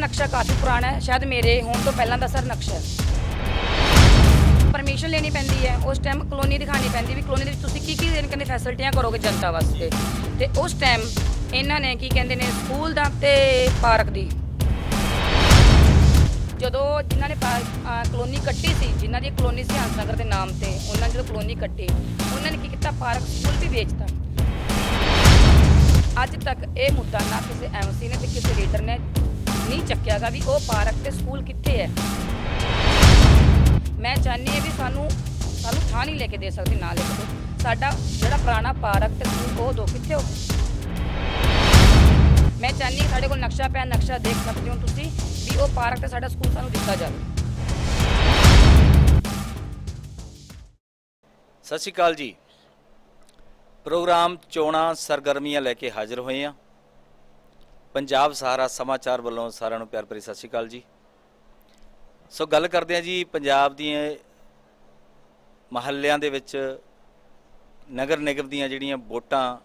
नक्शा काफ़ी पुराना है, शायद मेरे होने तो पहला का सर नक्शा है। परमिशन लेनी पैंदी है, उस टाइम कलोनी दिखानी पैंदी भी कलोनी ਦੇ ਵਿੱਚ ਤੁਸੀਂ ਕੀ ਕਹਿੰਦੇ ਫੈਸਿਲਿਟੀਆਂ ਕਰੋਗੇ ਜਨਤਾ ਵਾਸਤੇ। ਤੇ ਉਸ ਟਾਈਮ ਇਹਨਾਂ ਨੇ ਕੀ ਕਹਿੰਦੇ ਨੇ ਸਕੂਲ ਦਾ ਤੇ ਪਾਰਕ ਦੀ ਜਦੋਂ ਜਿਨ੍ਹਾਂ ਨੇ ਕਲੋਨੀ ਕੱਟੀ ਸੀ, ਜਿਨ੍ਹਾਂ ਦੀ ਕਲੋਨੀ ਸੀ ਹੰਸਨਗਰ ਦੇ ਨਾਮ ਤੇ, ਉਹਨਾਂ ਨੇ ਜਦੋਂ ਕਲੋਨੀ ਕੱਟੀ ਉਹਨਾਂ ਨੇ ਕੀ ਕੀਤਾ, ਪਾਰਕ ਸਕੂਲ ਵੀ ਵੇਚਤਾ। ਅੱਜ ਤੱਕ ਇਹ ਮੁੱਦਾ ਨਾ ਕਿਸੇ ਐਮਸੀ ਨੇ ਤੇ ਕਿਸੇ ਲੀਡਰ ਨੇ ਨਹੀਂ ਚੱਕਿਆਗਾ ਵੀ ਉਹ ਪਾਰਕ ਤੇ ਸਕੂਲ ਕਿੱਥੇ ਹੈ। ਮੈਂ ਚਾਹੁੰਦੀ ਹਾਂ ਵੀ ਸਾਨੂੰ ਥਾਂ ਨਹੀਂ ਲੈ ਕੇ ਦੇ ਸਕਦੀ, ਨਾ ਲੈ ਕੇ ਦਿਓ। ਸਾਡਾ ਜਿਹੜਾ ਪੁਰਾਣਾ ਪਾਰਕ ਤੇ ਸਕੂਲ ਉਹ ਦੋ ਕਿੱਥੇ ਹੋ। ਮੈਂ ਚਾਹੁੰਦੀ ਹਾਂ ਸਾਡੇ ਕੋਲ ਨਕਸ਼ਾ ਪਿਆ, ਨਕਸ਼ਾ ਦੇਖ ਸਕਦੇ ਹੋ ਤੁਸੀਂ ਵੀ ਉਹ ਪਾਰਕ ਤੇ ਸਾਡਾ ਸਕੂਲ ਸਾਨੂੰ ਦਿੱਤਾ ਜਾਵੇ। ਸਤਿ ਸ਼੍ਰੀ ਅਕਾਲ ਜੀ। ਪ੍ਰੋਗਰਾਮ ਚੋਣਾਂ ਸਰਗਰਮੀਆਂ ਲੈ ਕੇ ਹਾਜ਼ਰ ਹੋਏ ਹਾਂ। ਪੰਜਾਬ ਸਹਾਰਾ ਸਮਾਚਾਰ ਵੱਲੋਂ ਸਾਰਿਆਂ ਨੂੰ ਪਿਆਰ ਭਰੀ ਸਤਿ ਸ਼੍ਰੀ ਅਕਾਲ ਜੀ। ਸੋ ਗੱਲ ਕਰਦੇ ਹਾਂ ਜੀ ਪੰਜਾਬ ਦੀਆਂ ਮਹੱਲਿਆਂ ਦੇ ਵਿੱਚ ਨਗਰ ਨਿਗਮ ਦੀਆਂ ਜਿਹੜੀਆਂ ਵੋਟਾਂ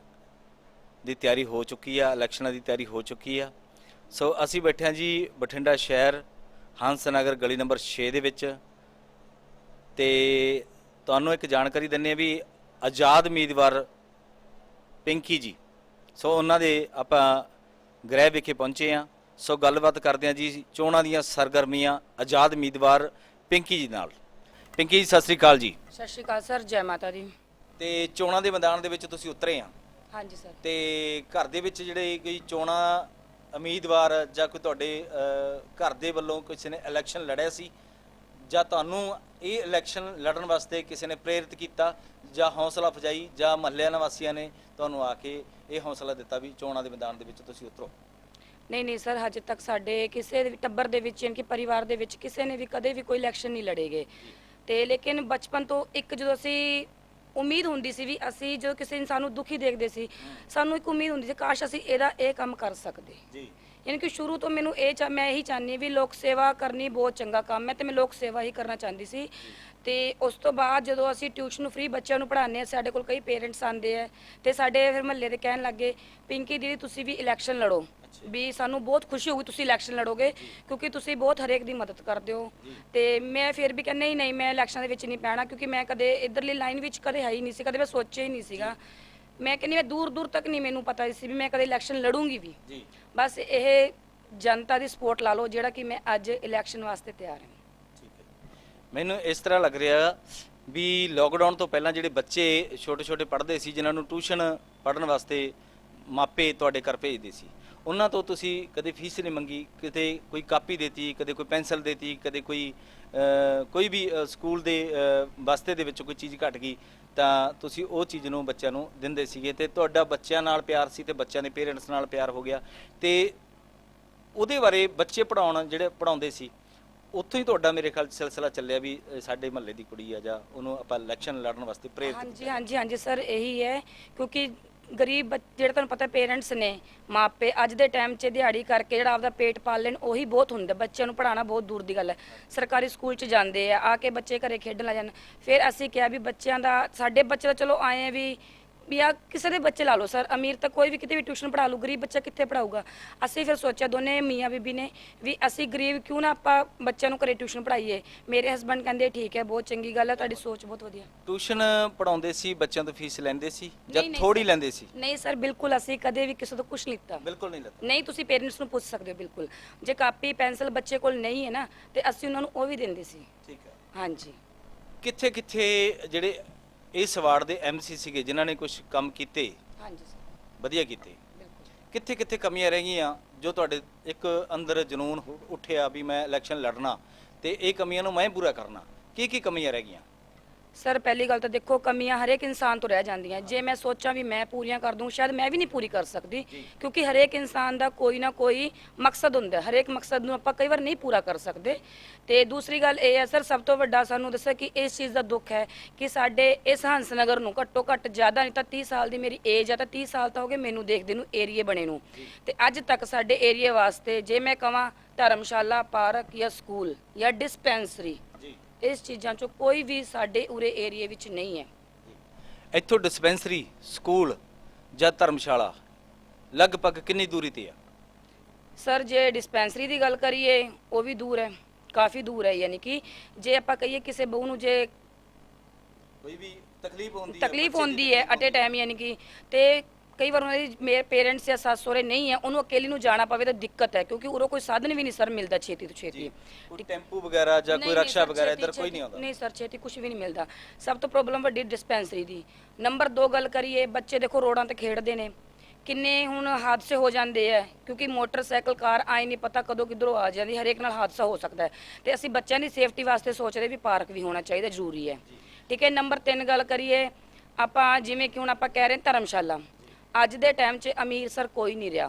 ਦੀ ਤਿਆਰੀ ਹੋ ਚੁੱਕੀ ਆ, ਇਲੈਕਸ਼ਨਾਂ ਦੀ ਤਿਆਰੀ ਹੋ ਚੁੱਕੀ ਆ। ਸੋ ਅਸੀਂ ਬੈਠੇ ਹਾਂ ਜੀ ਬਠਿੰਡਾ ਸ਼ਹਿਰ ਹੰਸਨਗਰ ਗਲੀ ਨੰਬਰ 6 ਦੇ ਵਿੱਚ, ਤੇ ਤੁਹਾਨੂੰ ਇੱਕ ਜਾਣਕਾਰੀ ਦਿੰਦੇ ਹਾਂ ਵੀ ਆਜ਼ਾਦ ਉਮੀਦਵਾਰ ਪਿੰਕੀ ਜੀ, ਸੋ ਉਹਨਾਂ ਦੇ ਆਪਾਂ ਗ੍ਰਹਿ ਵਿਖੇ ਪਹੁੰਚੇ ਹਾਂ। ਸੋ ਗੱਲਬਾਤ ਕਰਦੇ ਹਾਂ ਜੀ ਚੋਣਾਂ ਦੀਆਂ ਸਰਗਰਮੀਆਂ ਆਜ਼ਾਦ ਉਮੀਦਵਾਰ ਪਿੰਕੀ ਜੀ ਨਾਲ। ਪਿੰਕੀ ਜੀ ਸਤਿ ਸ਼੍ਰੀ ਅਕਾਲ ਜੀ। ਸਤਿ ਸ਼੍ਰੀ ਅਕਾਲ ਸਰ, ਜੈ ਮਾਤਾ ਦੀ। ਤੇ ਚੋਣਾਂ ਦੇ ਮੈਦਾਨ ਦੇ ਵਿੱਚ ਤੁਸੀਂ ਉਤਰੇ ਆ? ਹਾਂਜੀ ਸਰ। ਤੇ ਘਰ ਦੇ ਵਿੱਚ ਜਿਹੜੇ ਕੋਈ ਚੋਣਾਂ ਉਮੀਦਵਾਰ ਜਾਂ ਕੋਈ ਤੁਹਾਡੇ ਘਰ ਦੇ ਵੱਲੋਂ ਕਿਸੇ ਨੇ ਇਲੈਕਸ਼ਨ ਲੜਿਆ ਸੀ, ਜਾਂ ਤੁਹਾਨੂੰ ਇਹ ਇਲੈਕਸ਼ਨ ਲੜਨ ਵਾਸਤੇ ਕਿਸੇ ਨੇ ਪ੍ਰੇਰਿਤ ਕੀਤਾ, ਜਾਂ ਹੌਸਲਾ ਅਫਜ਼ਾਈ ਜਾਂ ਮਹੱਲਿਆਂ ਨਿਵਾਸੀਆਂ ਨੇ ਤੁਹਾਨੂੰ ਆ ਕੇ ਇਹ ਹੌਸਲਾ ਦਿੱਤਾ ਵੀ ਚੋਣਾਂ ਦੇ ਮੈਦਾਨ ਦੇ ਵਿੱਚ ਤੁਸੀਂ ਉਤਰੋ? ਨਹੀਂ ਸਰ, ਹਜੇ ਤੱਕ ਸਾਡੇ ਕਿਸੇ ਦੇ ਟੱਬਰ ਦੇ ਵਿੱਚ, ਯਾਨੀ ਕਿ ਪਰਿਵਾਰ ਦੇ ਵਿੱਚ ਕਿਸੇ ਨੇ ਵੀ ਕਦੇ ਵੀ ਕੋਈ ਇਲੈਕਸ਼ਨ ਨਹੀਂ ਲੜੇਗੇ। ਤੇ ਲੇਕਿਨ ਬਚਪਨ ਤੋਂ ਇੱਕ ਜਦੋਂ ਅਸੀਂ ਉਮੀਦ ਹੁੰਦੀ ਸੀ ਵੀ ਅਸੀਂ ਜਦੋਂ ਕਿਸੇ ਇਨਸਾਨ ਨੂੰ ਦੁਖੀ ਦੇਖਦੇ ਸੀ, ਸਾਨੂੰ ਇੱਕ ਉਮੀਦ ਹੁੰਦੀ ਸੀ ਕਾਸ਼ ਅਸੀਂ ਇਹਦਾ ਇਹ ਕੰਮ ਕਰ ਸਕਦੇ ਜੀ। ਯਾਨੀ ਕਿ ਸ਼ੁਰੂ ਤੋਂ ਮੈਨੂੰ ਮੈਂ ਇਹੀ ਚਾਹੁੰਦੀ ਵੀ ਲੋਕ ਸੇਵਾ ਕਰਨੀ ਬਹੁਤ ਚੰਗਾ ਕੰਮ ਹੈ, ਤੇ ਮੈਂ ਲੋਕ ਸੇਵਾ ਹੀ ਕਰਨਾ ਚਾਹੁੰਦੀ ਸੀ। ਤੇ ਉਸ ਤੋਂ ਬਾਅਦ ਜਦੋਂ ਅਸੀਂ ਟਿਊਸ਼ਨ ਫ੍ਰੀ ਬੱਚਿਆਂ ਨੂੰ ਪੜ੍ਹਾਉਂਦੇ ਹਾਂ, ਸਾਡੇ ਕੋਲ ਕਈ ਪੇਰੈਂਟਸ ਆਉਂਦੇ ਹੈ ਤੇ ਸਾਡੇ ਫਿਰ ਮਹੱਲੇ ਦੇ ਕਹਿਣ ਲੱਗੇ ਪਿੰਕੀ ਦੀਦੀ ਤੁਸੀਂ ਵੀ ਇਲੈਕਸ਼ਨ ਲੜੋ, ਵੀ ਸਾਨੂੰ ਬਹੁਤ ਖੁਸ਼ੀ ਹੋਊਗੀ ਤੁਸੀਂ ਇਲੈਕਸ਼ਨ ਲੜੋਗੇ, ਕਿਉਂਕਿ ਤੁਸੀਂ ਬਹੁਤ ਹਰੇਕ ਦੀ ਮਦਦ ਕਰਦੇ ਹੋ। ਤੇ ਮੈਂ ਫਿਰ ਵੀ ਕਹਿੰਦਾ ਨਹੀਂ ਮੈਂ ਇਲੈਕਸ਼ਨ ਦੇ ਵਿੱਚ ਨਹੀਂ ਪੈਣਾ, ਕਿਉਂਕਿ ਮੈਂ ਕਦੇ ਇੱਧਰਲੀ ਲਾਈਨ ਵਿੱਚ ਕਦੇ ਹੈ ਹੀ ਨਹੀਂ ਸੀ, ਕਦੇ ਮੈਂ ਸੋਚਿਆ ਹੀ ਨਹੀਂ ਸੀਗਾ। ਮੈਂ ਕਹਿੰਦੀ ਮੈਂ ਦੂਰ ਤੱਕ ਨਹੀਂ ਮੈਨੂੰ ਪਤਾ ਸੀ ਵੀ ਮੈਂ ਕਦੇ ਇਲੈਕਸ਼ਨ ਲੜੂੰਗੀ ਵੀ। ਬਸ ਇਹ ਜਨਤਾ ਦੀ ਸਪੋਰਟ ਲਾ ਲਓ ਜਿਹੜਾ ਕਿ ਮੈਂ ਅੱਜ ਇਲੈਕਸ਼ਨ ਵਾਸਤੇ ਤਿਆਰ ਹਾਂ। ਮੈਨੂੰ ਇਸ ਤਰ੍ਹਾਂ ਲੱਗ ਰਿਹਾ ਵੀ ਲੋਕਡਾਊਨ ਤੋਂ ਪਹਿਲਾਂ ਜਿਹੜੇ ਬੱਚੇ ਛੋਟੇ ਪੜ੍ਹਦੇ ਸੀ, ਜਿਨ੍ਹਾਂ ਨੂੰ ਟਿਊਸ਼ਨ ਪੜ੍ਹਨ ਵਾਸਤੇ ਮਾਪੇ ਤੁਹਾਡੇ ਘਰ ਭੇਜਦੇ ਸੀ, ਉਹਨਾਂ ਤੋਂ ਤੁਸੀਂ ਕਦੇ ਫੀਸ ਨਹੀਂ ਮੰਗੀ, ਕਿਤੇ ਕੋਈ ਕਾਪੀ ਦੇਤੀ, ਕਦੇ ਕੋਈ ਪੈਨਸਲ ਦੇਤੀ, ਕਦੇ ਕੋਈ ਵੀ ਸਕੂਲ ਦੇ ਬਸਤੇ ਦੇ ਵਿੱਚ ਕੋਈ ਚੀਜ਼ ਘਟ ਗਈ ਤਾਂ ਤੁਸੀਂ ਉਹ ਚੀਜ਼ ਨੂੰ ਬੱਚਿਆਂ ਨੂੰ ਦਿੰਦੇ ਸੀਗੇ, ਤੇ ਤੁਹਾਡਾ ਬੱਚਿਆਂ ਨਾਲ ਪਿਆਰ ਸੀ ਤੇ ਬੱਚਿਆਂ ਦੇ ਪੇਰੈਂਟਸ ਨਾਲ ਪਿਆਰ ਹੋ ਗਿਆ। ਤੇ ਉਹਦੇ ਬਾਰੇ ਬੱਚੇ ਜਿਹੜੇ ਪੜ੍ਹਾਉਂਦੇ ਸੀ, ਉੱਥੋਂ ਹੀ ਤੁਹਾਡਾ ਮੇਰੇ ਖਿਆਲ ਸਿਲਸਿਲਾ ਚੱਲਿਆ ਵੀ ਸਾਡੇ ਮਹੱਲੇ ਦੀ ਕੁੜੀ ਆ ਜਾਂ ਉਹਨੂੰ ਆਪਾਂ ਇਲੈਕਸ਼ਨ ਲੜਨ ਵਾਸਤੇ ਪ੍ਰੇਰਿਤ। ਹਾਂਜੀ ਸਰ ਇਹੀ ਹੈ, ਕਿਉਂਕਿ ਗਰੀਬ ਜਿਹੜੇ ਤੁਹਾਨੂੰ ਪਤਾ ਪੇਰੈਂਟਸ ਨੇ, ਮਾਪੇ ਅੱਜ ਦੇ ਟਾਈਮ 'ਚ ਦਿਹਾੜੀ ਕਰਕੇ ਜਿਹੜਾ ਆਪਦਾ ਪੇਟ ਪਾਲ ਲੈਣ ਉਹੀ ਬਹੁਤ ਹੁੰਦਾ। ਬੱਚਿਆਂ ਨੂੰ ਪੜ੍ਹਾਉਣਾ ਬਹੁਤ ਦੂਰ ਦੀ ਗੱਲ ਹੈ। ਸਰਕਾਰੀ ਸਕੂਲ 'ਚ ਜਾਂਦੇ ਆ ਕੇ ਬੱਚੇ ਘਰੇ ਖੇਡਣ ਲੱਗ ਜਾਂਦੇ। ਫਿਰ ਅਸੀਂ ਕਿਹਾ ਵੀ ਬੱਚਿਆਂ ਦਾ, ਸਾਡੇ ਬੱਚੇ ਤਾਂ ਚਲੋ ਆਏ ਆ ਵੀ ਆ ਕਿਸੇ ਦੇ ਬੱਚੇ ਲਾ ਲਓ ਸਰ, ਅਮੀਰ ਤਾਂ ਕੋਈ ਵੀ ਕਿਤੇ ਵੀ ਟਿਊਸ਼ਨ ਪੜ੍ਹਾ ਲੂ, ਗਰੀਬ ਬੱਚਾ ਕਿੱਥੇ ਪੜ੍ਹਾਊਗਾ। ਅਸੀਂ ਫਿਰ ਸੋਚਿਆ ਦੋਨੇ ਮੀਆਂ ਬੀਬੀ ਨੇ ਵੀ ਅਸੀਂ ਗਰੀਬ ਕਿਉਂ ਨਾ ਆਪਾਂ ਬੱਚਿਆਂ ਨੂੰ ਘਰੇ ਟਿਊਸ਼ਨ ਪੜ੍ਹਾਈਏ। ਮੇਰੇ ਹਸਬੰਡ ਕਹਿੰਦੇ ਠੀਕ ਹੈ, ਬਹੁਤ ਚੰਗੀ ਗੱਲ ਹੈ, ਤੁਹਾਡੀ ਸੋਚ ਬਹੁਤ ਵਧੀਆ। ਟਿਊਸ਼ਨ ਪੜ੍ਹਾਉਂਦੇ ਸੀ, ਬੱਚਿਆਂ ਤੋਂ ਫੀਸ ਲੈਂਦੇ ਸੀ ਜਾਂ ਥੋੜੀ ਲੈਂਦੇ ਸੀ? ਨਹੀਂ ਸਰ, ਬਿਲਕੁਲ ਅਸੀਂ ਕਦੇ ਵੀ ਕਿਸੇ ਤੋਂ ਕੁਝ ਨਹੀਂ ਲਿੱਤਾ। ਬਿਲਕੁਲ ਨਹੀਂ ਲਿੱਤਾ? ਨਹੀਂ, ਤੁਸੀਂ ਪੇਰੈਂਟਸ ਨੂੰ ਪੁੱਛ ਸਕਦੇ ਹੋ। ਬਿਲਕੁਲ, ਜੇ ਕਾਪੀ ਪੈਨਸਲ ਬੱਚੇ ਕੋਲ ਨਹੀਂ ਹੈ ਨਾ ਤੇ ਅਸੀਂ ਉਹਨਾਂ ਨੂੰ ਉਹ ਵੀ ਦਿੰਦੇ ਸੀ। ਠੀਕ ਹੈ। ਹਾਂਜੀ। ਕਿੱਥੇ ਜਿਹੜੇ ਇਸ ਵਾਰਡ ਦੇ ਐਮਸੀ ਸੀਗੇ ਜਿਨ੍ਹਾਂ ਨੇ ਕੁਝ ਕੰਮ ਕੀਤੇ? ਹਾਂਜੀ ਸਰ, ਵਧੀਆ ਕੀਤੇ। ਬਿਲਕੁਲ। ਕਿੱਥੇ ਕਮੀਆਂ ਰਹਿ ਗਈਆਂ ਜੋ ਤੁਹਾਡੇ ਇੱਕ ਅੰਦਰ ਜਨੂਨ ਉੱਠਿਆ ਵੀ ਮੈਂ ਇਲੈਕਸ਼ਨ ਲੜਨਾ ਤੇ ਇਹ ਕਮੀਆਂ ਨੂੰ ਮੈਂ ਪੂਰਾ ਕਰਨਾ? ਕੀ ਕਮੀਆਂ ਰਹਿ ਗਈਆਂ? ਸਰ ਪਹਿਲੀ ਗੱਲ ਤਾਂ ਦੇਖੋ, ਕਮੀਆਂ ਹਰੇਕ ਇਨਸਾਨ ਤੋਂ ਰਹਿ ਜਾਂਦੀਆਂ। ਜੇ ਮੈਂ ਸੋਚਾਂ ਵੀ ਮੈਂ ਪੂਰੀਆਂ ਕਰ ਦੂੰ, ਸ਼ਾਇਦ ਮੈਂ ਵੀ ਨਹੀਂ ਪੂਰੀ ਕਰ ਸਕਦੀ, ਕਿਉਂਕਿ ਹਰੇਕ ਇਨਸਾਨ ਦਾ ਕੋਈ ਨਾ ਕੋਈ ਮਕਸਦ ਹੁੰਦਾ। ਹਰੇਕ ਮਕਸਦ ਨੂੰ ਆਪਾਂ ਕਈ ਵਾਰ ਨਹੀਂ ਪੂਰਾ ਕਰ ਸਕਦੇ। ਤੇ ਦੂਸਰੀ ਗੱਲ ਇਹ ਹੈ ਸਰ, ਸਭ ਤੋਂ ਵੱਡਾ ਸਾਨੂੰ ਦੱਸਿਆ ਕਿ ਇਸ ਚੀਜ਼ ਦਾ ਦੁੱਖ ਹੈ ਕਿ ਸਾਡੇ ਇਸ ਹੰਸਨਗਰ ਨੂੰ ਘੱਟੋ ਘੱਟ ਜ਼ਿਆਦਾ ਨਹੀਂ ਤਾਂ 30 ਸਾਲ ਦੀ ਮੇਰੀ ਏਜ ਆ, ਤਾਂ 30 ਸਾਲ ਤਾਂ ਹੋ ਗਏ ਮੈਨੂੰ ਦੇਖਦੇ ਨੂੰ ਏਰੀਏ ਬਣੇ ਨੂੰ, ਤੇ ਅੱਜ ਤੱਕ ਸਾਡੇ ਏਰੀਏ ਵਾਸਤੇ ਜੇ ਮੈਂ ਕਹਾਂ ਧਰਮਸ਼ਾਲਾ, ਪਾਰਕ ਜਾਂ ਸਕੂਲ ਜਾਂ ਡਿਸਪੈਂਸਰੀ, ਇਸ ਚੀਜ਼ਾਂ 'ਚੋਂ ਕੋਈ ਵੀ ਸਾਡੇ ਉਰੇ ਏਰੀਏ ਵਿੱਚ ਨਹੀਂ ਹੈ। ਇੱਥੋਂ ਡਿਸਪੈਂਸਰੀ, ਸਕੂਲ ਜਾਂ ਧਰਮਸ਼ਾਲਾ ਲਗਭਗ ਕਿੰਨੀ ਦੂਰੀ ਤੇ ਆ? ਸਰ ਜੇ ਡਿਸਪੈਂਸਰੀ ਦੀ ਗੱਲ ਕਰੀਏ ਉਹ ਵੀ ਦੂਰ ਹੈ, ਕਾਫੀ ਦੂਰ ਹੈ। ਯਾਨੀ ਕਿ ਜੇ ਆਪਾਂ ਕਹੀਏ ਕਿਸੇ ਬਹੂ ਨੂੰ ਜੇ ਕੋਈ ਵੀ ਤਕਲੀਫ ਹੁੰਦੀ ਤਕਲੀਫ ਬੱਚੇ ਦੀ ਹੁੰਦੀ ਹੈ ਤਕਲੀਫ ਅਟ ਏ ਟਾਈਮ, ਯਾਨੀ ਕਿ ਤੇ ਕਈ ਵਾਰ ਉਹਨਾਂ ਦੀ ਮੇਰੇ ਪੇਰੈਂਟਸ ਜਾਂ ਸੱਸ ਸਹੁਰੇ ਨਹੀਂ ਹੈ, ਉਹਨੂੰ ਅਕੇਲੀ ਨੂੰ ਜਾਣਾ ਪਵੇ ਤਾਂ ਦਿੱਕਤ ਹੈ, ਕਿਉਂਕਿ ਉਰੋਂ ਕੋਈ ਸਾਧਨ ਵੀ ਨਹੀਂ ਸਰ ਮਿਲਦਾ ਛੇਤੀ ਤੋਂ ਛੇਤੀ। ਕੋਈ ਟੈਂਪੂ ਵਗੈਰਾ ਜਾਂ ਕੋਈ ਰਕਸ਼ਾ ਵਗੈਰਾ ਇੱਧਰ ਕੋਈ ਨਹੀਂ ਆਉਂਦਾ। ਨਹੀਂ ਸਰ, ਛੇਤੀ ਕੁਝ ਵੀ ਨਹੀਂ ਮਿਲਦਾ। ਸਭ ਤੋਂ ਪ੍ਰੋਬਲਮ ਵੱਡੀ ਡਿਸਪੈਂਸਰੀ ਦੀ। ਨੰਬਰ 2 ਗੱਲ ਕਰੀਏ, ਬੱਚੇ ਦੇਖੋ ਰੋਡਾਂ ਤੇ ਖੇਡਦੇ ਨੇ, ਕਿੰਨੇ ਹੁਣ ਹਾਦਸੇ ਹੋ ਜਾਂਦੇ ਆ, ਕਿਉਂਕਿ ਮੋਟਰਸਾਈਕਲ ਕਾਰ ਆਏ ਨਹੀਂ ਪਤਾ ਕਦੋਂ ਕਿੱਧਰੋਂ ਆ ਜਾਂਦੀ, ਹਰੇਕ ਨਾਲ ਹਾਦਸਾ ਹੋ ਸਕਦਾ ਹੈ। ਤੇ ਅਸੀਂ ਬੱਚਿਆਂ ਦੀ ਸੇਫਟੀ ਵਾਸਤੇ ਸੋਚਦੇ ਵੀ ਪਾਰਕ ਵੀ ਹੋਣਾ ਚਾਹੀਦਾ, ਜ਼ਰੂਰੀ ਹੈ। ਠੀਕ ਹੈ। ਨੰਬਰ 3 ਗੱਲ ਕਰੀਏ ਆਪਾਂ, ਜਿਵੇਂ ਕਿ ਹੁਣ ਆਪਾਂ ਕਹਿ ਰਹੇ ਧਰਮਸ਼ਾਲਾ, ਅੱਜ ਦੇ ਟਾਈਮ 'ਚ ਅਮੀਰ ਸਰ ਕੋਈ ਨਹੀਂ ਰਿਹਾ।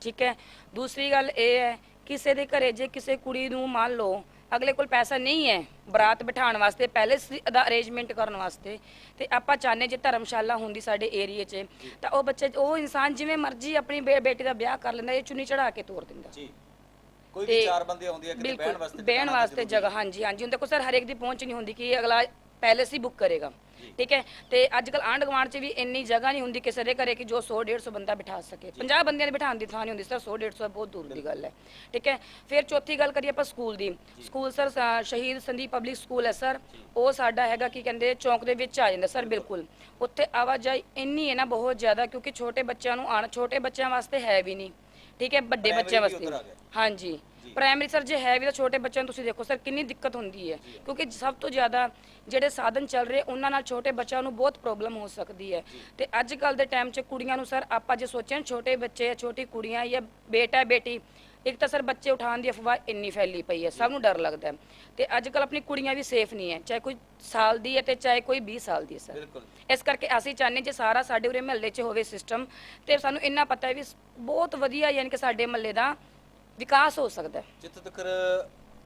ਠੀਕ ਹੈ। ਦੂਸਰੀ ਗੱਲ ਇਹ ਹੈ, ਕਿਸੇ ਦੇ ਘਰੇ ਜੇ ਕਿਸੇ ਕੁੜੀ ਨੂੰ ਮੰਨ ਲਓ ਅਗਲੇ ਕੋਲ ਪੈਸਾ ਨਹੀਂ ਹੈ ਬਰਾਤ ਬਿਠਾਉਣ ਵਾਸਤੇ, ਪੈਲੇਸ ਦਾ ਅਰੇਂਜਮੈਂਟ ਕਰਨ ਵਾਸਤੇ, ਤੇ ਆਪਾਂ ਚਾਹੁੰਦੇ ਜੇ ਧਰਮਸ਼ਾਲਾ ਹੁੰਦੀ ਸਾਡੇ ਏਰੀਏ 'ਚ ਤਾਂ ਉਹ ਬੱਚੇ ਉਹ ਇਨਸਾਨ ਜਿਵੇਂ ਮਰਜ਼ੀ ਆਪਣੀ ਬੇਟੀ ਦਾ ਵਿਆਹ ਕਰ ਲੈਂਦਾ, ਇਹ ਚੁੰਨੀ ਚੜਾ ਕੇ ਤੋਰ ਦਿੰਦਾ। ਕੋਈ ਵੀ 4 ਬੰਦੇ ਆਉਂਦੇ ਆ ਕਿਤੇ ਬਹਿਣ ਵਾਸਤੇ ਜਗ੍ਹਾ। ਹਾਂਜੀ ਹਾਂਜੀ, ਹੁਣ ਦੇਖੋ ਸਰ ਹਰੇਕ ਦੀ ਪਹੁੰਚ ਨਹੀਂ ਹੁੰਦੀ ਕਿ ਅਗਲਾ ਪੈਲੇਸ ਹੀ ਬੁੱਕ ਕਰੇਗਾ। ਠੀਕ ਹੈ। ਤੇ ਅੱਜ ਕੱਲ ਆਂਢ ਗੁਆਂਢ 'ਚ ਵੀ ਇੰਨੀ ਜਗ੍ਹਾ ਨਹੀਂ ਹੁੰਦੀ ਕਿਸੇ ਦੇ ਘਰੇ ਕਿ ਜੋ 100-150 ਬੰਦਾ ਬਿਠਾ ਸਕੇ। 50 ਬੰਦਿਆਂ ਦੇ ਬਿਠਾਉਣ ਦੀ ਥਾਂ ਨਹੀਂ ਹੁੰਦੀ ਸਰ, 100-150 ਬਹੁਤ ਦੂਰ ਦੀ ਗੱਲ ਹੈ। ਠੀਕ ਹੈ। ਫਿਰ ਚੌਥੀ ਗੱਲ ਕਰੀਏ ਆਪਾਂ ਸਕੂਲ ਦੀ। ਸਕੂਲ ਸਰ ਸ਼ਹੀਦ ਸੰਦੀਪ ਪਬਲਿਕ ਸਕੂਲ ਹੈ ਸਰ, ਉਹ ਸਾਡਾ ਹੈਗਾ ਕੀ ਕਹਿੰਦੇ ਚੌਂਕ ਦੇ ਵਿੱਚ ਆ ਜਾਂਦਾ ਸਰ। ਬਿਲਕੁਲ ਉੱਥੇ ਆਵਾਜਾਈ ਇੰਨੀ ਹੈ ਨਾ ਬਹੁਤ ਜ਼ਿਆਦਾ, ਕਿਉਂਕਿ ਛੋਟੇ ਬੱਚਿਆਂ ਨੂੰ ਛੋਟੇ ਬੱਚਿਆਂ ਵਾਸਤੇ ਹੈ ਵੀ ਨਹੀਂ। ਠੀਕ ਹੈ। ਵੱਡੇ ਬੱਚਿਆਂ ਵਾਸਤੇ ਹਾਂਜੀ ਪ੍ਰਾਇਮਰੀ ਸਰ ਜੇ ਹੈ ਵੀ ਤਾਂ ਛੋਟੇ ਬੱਚਿਆਂ ਨੂੰ ਤੁਸੀਂ ਦੇਖੋ ਸਰ ਕਿੰਨੀ ਦਿੱਕਤ ਹੁੰਦੀ ਹੈ, ਕਿਉਂਕਿ ਸਭ ਤੋਂ ਜ਼ਿਆਦਾ ਜਿਹੜੇ ਸਾਧਨ ਚੱਲ ਰਹੇ ਉਹਨਾਂ ਨਾਲ ਛੋਟੇ ਬੱਚਿਆਂ ਨੂੰ ਬਹੁਤ ਪ੍ਰੋਬਲਮ ਹੋ ਸਕਦੀ ਹੈ। ਤੇ ਅੱਜ ਕੱਲ ਦੇ ਟਾਈਮ 'ਚ ਕੁੜੀਆਂ ਨੂੰ ਸਰ ਆਪਾਂ ਜੇ ਸੋਚਣ ਛੋਟੇ ਬੱਚੇ ਛੋਟੀ ਕੁੜੀਆਂ ਜਾਂ ਬੇਟਾ ਬੇਟੀ, ਇੱਕ ਤਾਂ ਸਰ ਬੱਚੇ ਉਠਾਉਣ ਦੀ ਅਫਵਾਹ ਇੰਨੀ ਫੈਲੀ ਪਈ ਹੈ, ਸਭ ਨੂੰ ਡਰ ਲੱਗਦਾ ਹੈ। ਤੇ ਅੱਜ ਕੱਲ ਆਪਣੀ ਕੁੜੀਆਂ ਵੀ ਸੇਫ ਨਹੀਂ ਹੈ, ਚਾਹੇ ਕੋਈ ਸਾਲ ਦੀ ਹੈ ਤੇ ਚਾਹੇ ਕੋਈ 20 ਸਾਲ ਦੀ ਹੈ ਸਰ। ਇਸ ਕਰਕੇ ਅਸੀਂ ਚਾਹੁੰਦੇ ਜੇ ਸਾਰਾ ਸਾਡੇ ਉਰੇ ਮਹੱਲੇ 'ਚ ਹੋਵੇ ਸਿਸਟਮ, ਤੇ ਸਾਨੂੰ ਇੰਨਾ ਪਤਾ ਹੈ ਵੀ ਬਹੁਤ ਵਧੀਆ ਯਾਨੀ ਕਿ ਸਾਡੇ ਮਹੱਲੇ ਦਾ ਵਿਕਾਸ ਹੋ ਸਕਦਾ ਹੈ। ਜਿੱਥੇ ਤੱਕ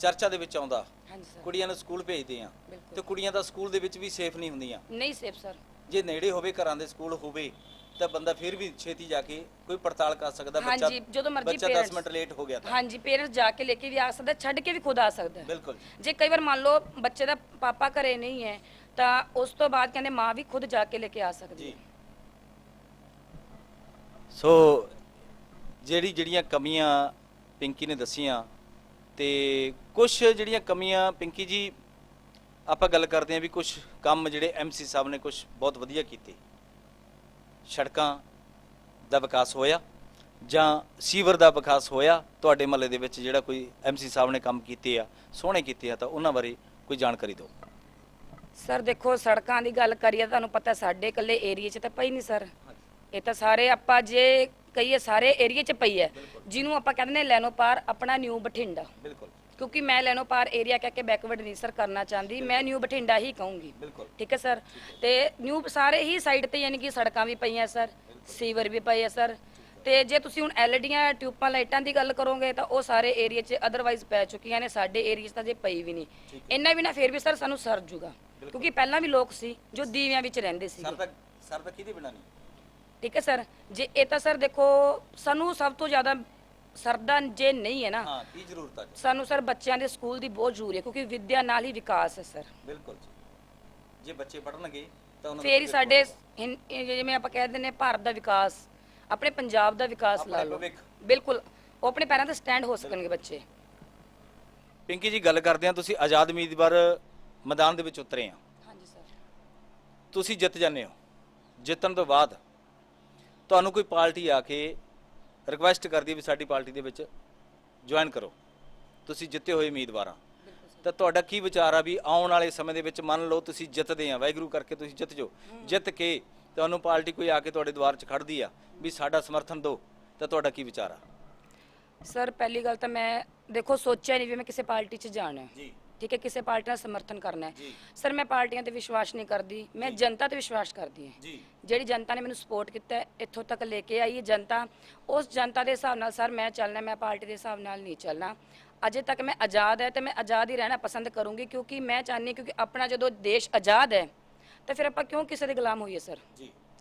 ਚਰਚਾ ਦੇ ਵਿੱਚ ਆਉਂਦਾ, ਹਾਂਜੀ ਸਰ। ਕੁੜੀਆਂ ਨੂੰ ਸਕੂਲ ਭੇਜਦੇ ਆ ਤੇ ਕੁੜੀਆਂ ਤਾਂ ਸਕੂਲ ਦੇ ਵਿੱਚ ਵੀ ਸੇਫ ਨਹੀਂ ਹੁੰਦੀਆਂ। ਨਹੀਂ ਸੇਫ ਸਰ। ਜੇ ਨੇੜੇ ਹੋਵੇ, ਘਰਾਂ ਦੇ ਸਕੂਲ ਹੋਵੇ, ਤਾਂ ਬੰਦਾ ਫਿਰ ਵੀ ਛੇਤੀ ਜਾ ਕੇ ਕੋਈ ਪੜਤਾਲ ਕਰ ਸਕਦਾ। ਬੱਚਾ ਜਦੋਂ ਮਰਜ਼ੀ ਬੱਚਾ 10 ਮਿੰਟ ਲੇਟ ਹੋ ਗਿਆ ਤਾਂ ਹਾਂਜੀ ਪੇਰੈਂਟਸ ਜਾ ਕੇ ਲੈ ਕੇ ਵੀ ਆ ਸਕਦਾ, ਛੱਡ ਕੇ ਵੀ ਖੁਦ ਆ ਸਕਦਾ। ਬਿਲਕੁਲ। ਜੇ ਕਈ ਵਾਰ ਮੰਨ ਲਓ ਬੱਚੇ ਦਾ ਪਾਪਾ ਘਰੇ ਨਹੀਂ ਹੈ ਤਾਂ ਉਸ ਤੋਂ ਬਾਅਦ ਕਹਿੰਦੇ ਮਾਂ ਵੀ ਖੁਦ ਜਾ ਕੇ ਲੈ ਕੇ ਆ ਸਕਦੀ ਹੈ। ਸੋ ਜਿਹੜੀਆਂ ਕਮੀਆਂ ਪਿੰਕੀ ਨੇ ਦੱਸੀਆਂ, ਤੇ ਕੁਝ ਜਿਹੜੀਆਂ ਕਮੀਆਂ ਪਿੰਕੀ ਜੀ ਆਪਾਂ ਗੱਲ ਕਰਦੇ ਹਾਂ ਵੀ ਕੁਝ ਕੰਮ ਜਿਹੜੇ ਐਮਸੀ ਸਾਹਿਬ ਨੇ ਕੁਝ ਬਹੁਤ ਵਧੀਆ ਕੀਤੇ। ਸੜਕਾਂ ਦਾ ਵਿਕਾਸ ਹੋਇਆ ਜਾਂ ਸੀਵਰ ਦਾ ਵਿਕਾਸ ਹੋਇਆ ਤੁਹਾਡੇ ਮਹੱਲੇ ਦੇ ਵਿੱਚ, ਜਿਹੜਾ ਕੋਈ ਐਮਸੀ ਸਾਹਿਬ ਨੇ ਕੰਮ ਕੀਤੇ ਆ, ਸੋਹਣੇ ਕੀਤੇ ਆ, ਤਾਂ ਉਹਨਾਂ ਬਾਰੇ ਕੋਈ ਜਾਣਕਾਰੀ ਦਿਓ। ਸਰ ਦੇਖੋ ਸੜਕਾਂ ਦੀ ਗੱਲ ਕਰੀਏ ਤੁਹਾਨੂੰ ਪਤਾ ਸਾਡੇ ਇਕੱਲੇ ਏਰੀਏ 'ਚ ਤਾਂ ਪਈ ਨਹੀਂ ਸਰ, ਇਹ ਤਾਂ ਸਾਰੇ ਆਪਾਂ ਜੇ ਕਹੀਏ ਸਾਰੇ ਏਰੀਏ 'ਚ ਪਈ ਹੈ, ਜਿਹਨੂੰ ਆਪਾਂ ਕਹਿੰਦੇ ਨੇ ਲੈਨੋ ਪਾਰ ਆਪਣਾ ਨਿਊ ਬਠਿੰਡਾ। ਬਿਲਕੁਲ। ਕਿਉਂਕਿ ਮੈਂ ਲੈਨੋ ਪਾਰ ਏਰੀਆ ਕਹਿ ਕੇ ਬੈਕਵਰਡ ਨਹੀਂ ਸਰ ਕਰਨਾ ਚਾਹੁੰਦੀ, ਮੈਂ ਨਿਊ ਬਠਿੰਡਾ ਹੀ ਕਹੂੰਗੀ। ਠੀਕ ਹੈ ਸਰ। ਤੇ ਨਿਊ ਸਾਰੇ ਹੀ ਸਾਈਡ ਤੇ ਯਾਨੀ ਕਿ ਸੜਕਾਂ ਵੀ ਪਈਆਂ ਸਰ, ਸੀਵਰ ਵੀ ਪਏ ਆ ਸਰ। ਤੇ ਜੇ ਤੁਸੀਂ ਹੁਣ ਐਲਈਡੀਆਂ ਟਿਊਬਾਂ ਲਾਈਟਾਂ ਦੀ ਗੱਲ ਕਰੋਗੇ ਤਾਂ ਉਹ ਸਾਰੇ ਏਰੀਆ 'ਚ ਅਦਰਵਾਈਜ਼ ਪੈ ਚੁੱਕੀਆਂ ਨੇ, ਸਾਡੇ ਏਰੀਆ 'ਚ ਤਾਂ ਜੇ ਪਈ ਵੀ ਨਹੀਂ। ਇੰਨਾ ਵੀ ਨਾ ਫਿਰ ਵੀ ਸਰ ਸਾਨੂੰ ਸਰ ਜੂਗਾ, ਕਿਉਂਕਿ ਪਹਿਲਾਂ ਵੀ ਲੋਕ ਸੀ ਜੋ ਦੀਵਿਆਂ ਵਿੱਚ ਰਹਿੰਦੇ ਸੀ। ਸਰ ਦਾ ਕਿਹਦੇ ਬਿਨਾਂ ਨਹੀਂ। ਠੀਕ ਹੈ ਸਰ। ਜੇ ਇਹ ਤਾਂ ਸਰ ਦੇਖੋ ਸਾਨੂੰ ਸਭ ਤੋਂ ਜ਼ਿਆਦਾ ਸਰਦਾ ਜੇ ਨਹੀਂ ਹੈ ਨਾ, ਹਾਂ ਕੀ ਜ਼ਰੂਰਤ ਹੈ ਸਾਨੂੰ ਸਰ ਬੱਚਿਆਂ ਦੇ ਸਕੂਲ ਦੀ ਬਹੁਤ ਜ਼ਰੂਰੀ ਹੈ, ਕਿਉਂਕਿ ਵਿੱਦਿਆ ਨਾਲ ਹੀ ਵਿਕਾਸ ਹੈ ਸਰ। ਬਿਲਕੁਲ ਜੀ। ਜੇ ਬੱਚੇ ਪੜਨਗੇ ਤਾਂ ਉਹਨਾਂ ਫੇਰ ਹੀ ਸਾਡੇ ਜਿਵੇਂ ਆਪਾਂ ਕਹਿੰਦੇ ਨੇ ਭਾਰਤ ਦਾ ਵਿਕਾਸ, ਆਪਣੇ ਪੰਜਾਬ ਦਾ ਵਿਕਾਸ ਲਾ ਲਓ। ਬਿਲਕੁਲ ਉਹ ਆਪਣੇ ਪੈਰਾਂ ਤੇ ਸਟੈਂਡ ਹੋ ਸਕਣਗੇ ਬੱਚੇ। ਪਿੰਕੀ ਜੀ ਗੱਲ ਕਰਦੇ ਆ, ਤੁਸੀਂ ਆਜ਼ਾਦ ਉਮੀਦਵਾਰ ਮੈਦਾਨ ਦੇ ਵਿੱਚ ਉਤਰੇ ਆ। ਹਾਂਜੀ ਸਰ। ਤੁਸੀਂ ਜਿੱਤ ਜਾਂਦੇ ਹੋ, ਜਿੱਤਣ ਤੋਂ ਬਾਅਦ ਤੁਹਾਨੂੰ ਕੋਈ ਪਾਰਟੀ ਆ ਕੇ ਰਿਕੁਐਸਟ ਕਰਦੀ ਵੀ ਸਾਡੀ ਪਾਰਟੀ ਦੇ ਵਿੱਚ ਜੁਆਇਨ ਕਰੋ, ਤੁਸੀਂ ਜਿੱਤੇ ਹੋਏ ਉਮੀਦਵਾਰ ਆ, ਤਾਂ ਤੁਹਾਡਾ ਕੀ ਵਿਚਾਰ ਆ ਵੀ ਆਉਣ ਵਾਲੇ ਸਮੇਂ ਦੇ ਵਿੱਚ ਮੰਨ ਲਓ ਤੁਸੀਂ ਜਿੱਤਦੇ ਆ, ਵਾਹਿਗੁਰੂ ਕਰਕੇ ਤੁਸੀਂ ਜਿੱਤ ਜਾਓ, ਜਿੱਤ ਕੇ ਤੁਹਾਨੂੰ ਪਾਰਟੀ ਕੋਈ ਆ ਕੇ ਤੁਹਾਡੇ ਦੁਆਰ 'ਚ ਖੜਦੀ ਆ ਵੀ ਸਾਡਾ ਸਮਰਥਨ ਦਿਓ, ਤਾਂ ਤੁਹਾਡਾ ਕੀ ਵਿਚਾਰ ਆ? ਸਰ ਪਹਿਲੀ ਗੱਲ ਤਾਂ ਮੈਂ ਦੇਖੋ ਸੋਚਿਆ ਨਹੀਂ ਵੀ ਮੈਂ ਕਿਸੇ ਪਾਰਟੀ 'ਚ ਜਾਣਾ ਹੈ। ਜੀ। ਠੀਕ ਹੈ। ਕਿਸੇ ਪਾਰਟੀ ਦਾ ਸਮਰਥਨ ਕਰਨਾ ਹੈ ਸਰ। ਮੈਂ ਪਾਰਟੀਆਂ ਤੇ ਵਿਸ਼ਵਾਸ ਨਹੀਂ ਕਰਦੀ, ਮੈਂ ਜਨਤਾ ਤੇ ਵਿਸ਼ਵਾਸ ਕਰਦੀ ਹਾਂ। ਜਿਹੜੀ ਜਨਤਾ ਨੇ ਮੈਨੂੰ ਸਪੋਰਟ ਕੀਤਾ ਇੱਥੋਂ ਤੱਕ ਲੈ ਕੇ ਆਈ ਹੈ ਜਨਤਾ, ਉਸ ਜਨਤਾ ਦੇ ਹਿਸਾਬ ਨਾਲ ਸਰ ਮੈਂ ਚੱਲਣਾ, ਮੈਂ ਪਾਰਟੀ ਦੇ ਹਿਸਾਬ ਨਾਲ ਨਹੀਂ ਚੱਲਣਾ। ਅਜੇ ਤੱਕ ਮੈਂ ਆਜ਼ਾਦ ਹੈ ਤੇ ਮੈਂ ਆਜ਼ਾਦ ਹੀ ਰਹਿਣਾ ਪਸੰਦ ਕਰੂੰਗੀ, ਕਿਉਂਕਿ ਮੈਂ ਚਾਹੁੰਦੀ ਕਿਉਂਕਿ ਆਪਣਾ ਜਦੋਂ ਦੇਸ਼ ਆਜ਼ਾਦ ਹੈ ਤਾਂ ਫਿਰ ਆਪਾਂ ਕਿਉਂ ਕਿਸੇ ਦੇ ਗੁਲਾਮ ਹੋਈਏ ਸਰ।